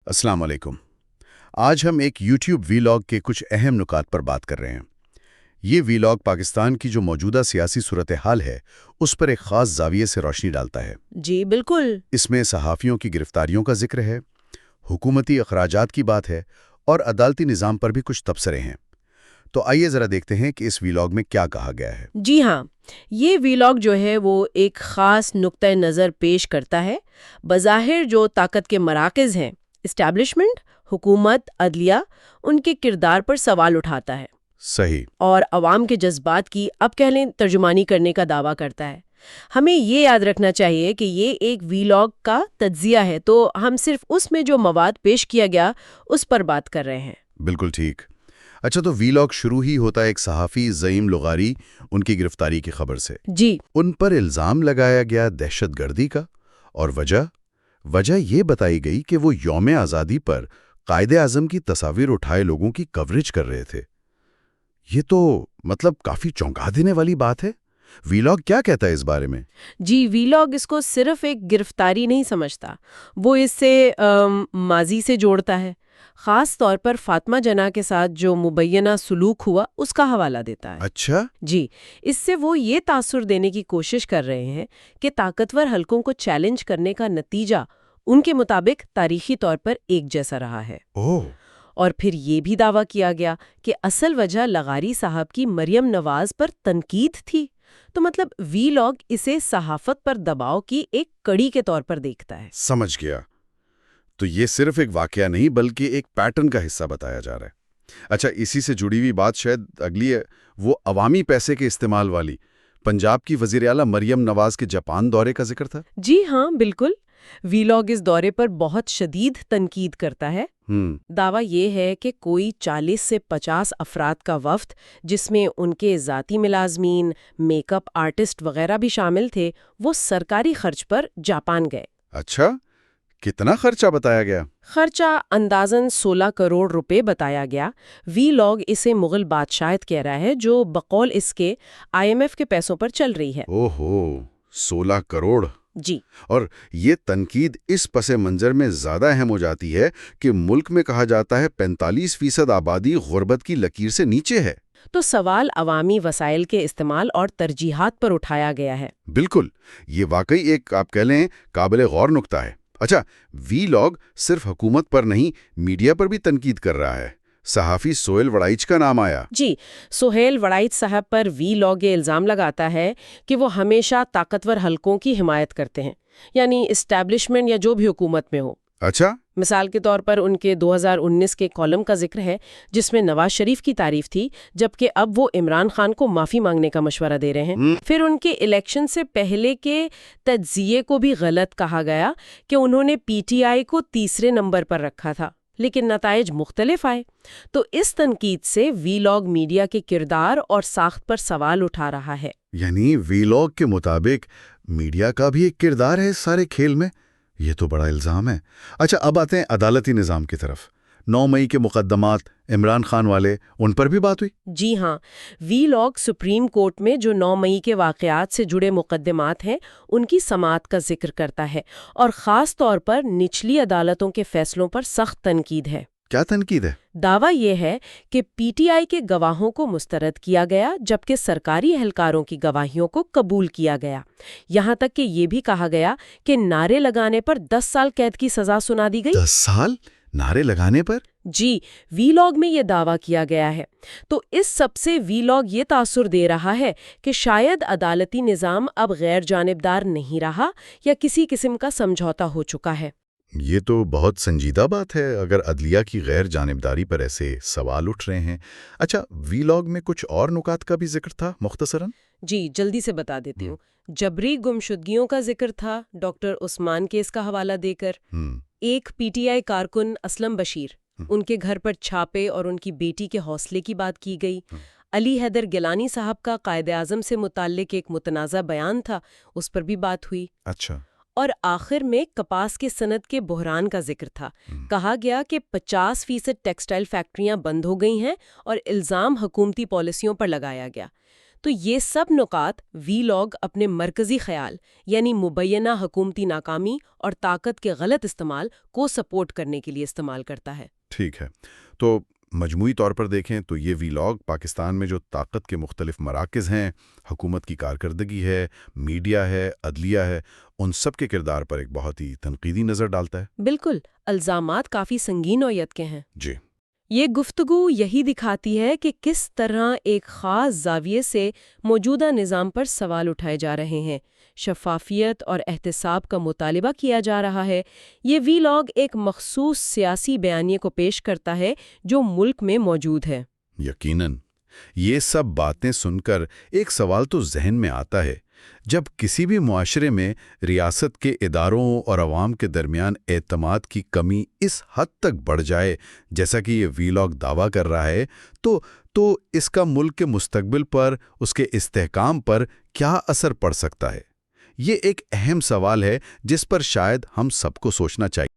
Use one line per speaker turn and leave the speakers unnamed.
السلام علیکم۔ آج ہم ایک یوٹیوب ویلاگ کے کچھ اہم نکات پر بات کر رہے ہیں۔ یہ ویلاگ پاکستان کی جو موجودہ سیاسی صورتحال ہے اس پر ایک خاص زاویے سے روشنی ڈالتا ہے۔
جی بالکل۔
اس میں صحافیوں کی گرفتاریوں کا ذکر ہے، حکومتی اخراجات کی بات ہے اور عدالتی نظام پر بھی کچھ تبصرے ہیں۔ تو آئیے ذرا دیکھتے ہیں کہ اس ویلاگ میں کیا کہا گیا ہے۔
جی ہاں، یہ ویلاگ جو ہے وہ ایک خاص نقطۂ نظر پیش کرتا ہے۔ بظاہر جو طاقت کے مراکز ہیں، اسٹیبلشمنٹ، حکومت، عدلیہ، ان کے کردار پر سوال اٹھاتا ہے۔
صحیح۔
اور عوام کے جذبات کی اب کہہ لیں ترجمانی کرنے کا دعویٰ کرتا ہے۔ ہمیں یہ یاد رکھنا چاہیے کہ یہ ایک ویلاگ کا تجزیہ ہے، تو ہم صرف اس میں جو مواد پیش کیا گیا اس پر بات کر رہے ہیں۔
بالکل ٹھیک۔ اچھا، تو ویلاگ شروع ہی ہوتا ہے ایک صحافی زعیم لغاری ان کی گرفتاری کی خبر سے۔
جی۔
ان پر الزام لگایا گیا دہشت گردی کا، اور وجہ یہ بتائی گئی کہ وہ یوم آزادی پر قائد اعظم کی تصاویر اٹھائے لوگوں کی کوریج کر رہے تھے۔ یہ تو کافی چونکا دینے والی بات ہے۔ ویلاگ کیا کہتا ہے اس بارے میں؟
جی، ویلاگ اس کو صرف ایک گرفتاری نہیں سمجھتا، وہ اس سے ماضی سے جوڑتا ہے، خاص طور پر فاطمہ جناح کے ساتھ جو مبینہ سلوک ہوا اس کا حوالہ دیتا ہے۔
اچھا۔
جی، اس سے وہ یہ تاثر دینے کی کوشش کر رہے ہیں کہ طاقتور حلقوں کو چیلنج کرنے کا نتیجہ ان کے مطابق تاریخی طور پر ایک جیسا رہا ہے۔ اور پھر یہ بھی دعویٰ کیا گیا کہ اصل وجہ لغاری صاحب کی مریم نواز پر تنقید تھی۔ تو ویلاگ اسے صحافت پر دباؤ کی ایک کڑی کے طور پر دیکھتا ہے۔
سمجھ گیا۔ تو یہ صرف ایک واقعہ نہیں بلکہ ایک پیٹرن کا حصہ بتایا جا رہا ہے۔ اچھا، اسی سے جڑی ہوئی بات شاید اگلی ہے، وہ عوامی پیسے کے استعمال والی۔ پنجاب کی وزیر اعلیٰ مریم نواز کے جاپان دورے کا ذکر تھا۔
جی ہاں، بالکل۔ ویلاگ اس دورے پر بہت شدید تنقید کرتا ہے۔ دعویٰ یہ ہے کہ کوئی 40 سے 50 افراد کا وفد، جس میں ان کے ذاتی ملازمین، میک اپ آرٹسٹ وغیرہ بھی شامل تھے، وہ سرکاری خرچ پر جاپان گئے۔
اچھا، کتنا خرچہ بتایا گیا؟
خرچہ اندازاً 16 کروڑ روپے بتایا گیا۔ ویلاگ اسے مغل بادشاہت کہہ رہا ہے، جو بقول اس کے IMF کے پیسوں پر چل رہی ہے۔
16 کروڑ!
جی۔
اور یہ تنقید اس پس منظر میں زیادہ اہم ہو جاتی ہے کہ ملک میں کہا جاتا ہے 45% آبادی غربت کی لکیر سے نیچے ہے۔
تو سوال عوامی وسائل کے استعمال اور ترجیحات پر اٹھایا گیا ہے۔
بالکل، یہ واقعی ایک آپ کہہ لیں قابل غور نکتہ ہے۔ اچھا، ویلاگ صرف حکومت پر نہیں، میڈیا پر بھی تنقید کر رہا ہے۔ صحافی سہیل وڑائچ کا نام آیا۔
جی، سہیل وڑائچ صاحب پر ویلاگ یہ الزام لگاتا ہے کہ وہ ہمیشہ طاقتور حلقوں کی حمایت کرتے ہیں، یعنی اسٹیبلشمنٹ یا جو بھی حکومت میں ہو۔
اچھا۔
مثال کے طور پر ان کے 2019 کے کالم کا ذکر ہے جس میں نواز شریف کی تعریف تھی، جبکہ اب وہ عمران خان کو معافی مانگنے کا مشورہ دے رہے ہیں۔ پھر ان کے الیکشن سے پہلے کے تجزیے کو بھی غلط کہا گیا کہ انہوں نے PTI کو تیسرے نمبر پر رکھا تھا، لیکن نتائج مختلف آئے۔ تو اس تنقید سے ویلاگ میڈیا کے کردار اور ساخت پر سوال اٹھا رہا ہے۔
یعنی ویلاگ کے مطابق میڈیا کا بھی ایک کردار ہے اس سارے کھیل میں؟ یہ تو بڑا الزام ہے۔ اچھا، اب آتے ہیں عدالتی نظام کی طرف۔ 9 مئی کے مقدمات، عمران خان والے، ان پر بھی بات ہوئی؟
جی ہاں، ویلاگ سپریم کورٹ میں جو 9 مئی کے واقعات سے جڑے مقدمات ہیں ان کی سماعت کا ذکر کرتا ہے، اور خاص طور پر نچلی عدالتوں کے فیصلوں پر سخت تنقید ہے۔
کیا تنقید ہے؟
دعویٰ یہ ہے کہ PTI کے گواہوں کو مسترد کیا گیا جبکہ سرکاری اہلکاروں کی گواہیوں کو قبول کیا گیا۔ یہاں تک کہ یہ بھی کہا گیا کہ نعرے لگانے پر 10 سال قید کی سزا سنا دی گئی۔
10 سال نعرے لگانے پر؟
جی، ویلاگ میں یہ دعویٰ کیا گیا ہے۔ تو اس سب سے ویلاگ یہ تاثر دے رہا ہے کہ شاید عدالتی نظام اب غیر جانبدار نہیں رہا یا کسی قسم کا سمجھوتا ہو چکا ہے۔
یہ تو بہت سنجیدہ بات ہے اگر عدلیہ کی غیر جانبداری پر ایسے سوال اٹھ رہے ہیں۔ اچھا، ویلاگ میں کچھ اور نکات کا بھی ذکر تھا مختصراً؟
جی، جلدی سے بتا دیتی ہوں۔ جبری گمشدگیوں کا ذکر تھا، ڈاکٹر عثمان کیس کا حوالہ دے کر۔ ایک PTI کارکن اسلم بشیر، ان کے گھر پر چھاپے اور ان کی بیٹی کے حوصلے کی بات کی گئی۔ علی حیدر گیلانی صاحب کا قائد اعظم سے متعلق ایک متنازع بیان تھا، اس پر بھی بات ہوئی۔
اچھا۔
اور آخر میں کپاس کی صنعت کے بحران کا ذکر تھا۔ کہا گیا کہ 50% ٹیکسٹائل فیکٹریاں بند ہو گئی ہیں اور الزام حکومتی پالیسیوں پر لگایا گیا۔ تو یہ سب نکات وی لاگ اپنے مرکزی خیال یعنی مبینہ حکومتی ناکامی اور طاقت کے غلط استعمال کو سپورٹ کرنے کے لیے استعمال کرتا ہے۔
ٹھیک ہے، تو مجموعی طور پر دیکھیں تو یہ وی لاگ پاکستان میں جو طاقت کے مختلف مراکز ہیں، حکومت کی کارکردگی ہے، میڈیا ہے، عدلیہ ہے، ان سب کے کردار پر ایک بہت ہی تنقیدی نظر ڈالتا ہے۔
بالکل، الزامات کافی سنگین نوعیت کے ہیں۔
جی،
یہ گفتگو یہی دکھاتی ہے کہ کس طرح ایک خاص زاویے سے موجودہ نظام پر سوال اٹھائے جا رہے ہیں، شفافیت اور احتساب کا مطالبہ کیا جا رہا ہے۔ یہ وی لاگ ایک مخصوص سیاسی بیانیے کو پیش کرتا ہے جو ملک میں موجود ہے۔
یقیناً یہ سب باتیں سن کر ایک سوال تو ذہن میں آتا ہے، جب کسی بھی معاشرے میں ریاست کے اداروں اور عوام کے درمیان اعتماد کی کمی اس حد تک بڑھ جائے جیسا کہ یہ وی لاگ دعویٰ کر رہا ہے، تو اس کا ملک کے مستقبل پر، اس کے استحکام پر کیا اثر پڑ سکتا ہے؟ یہ ایک اہم سوال ہے جس پر شاید ہم سب کو سوچنا چاہیے۔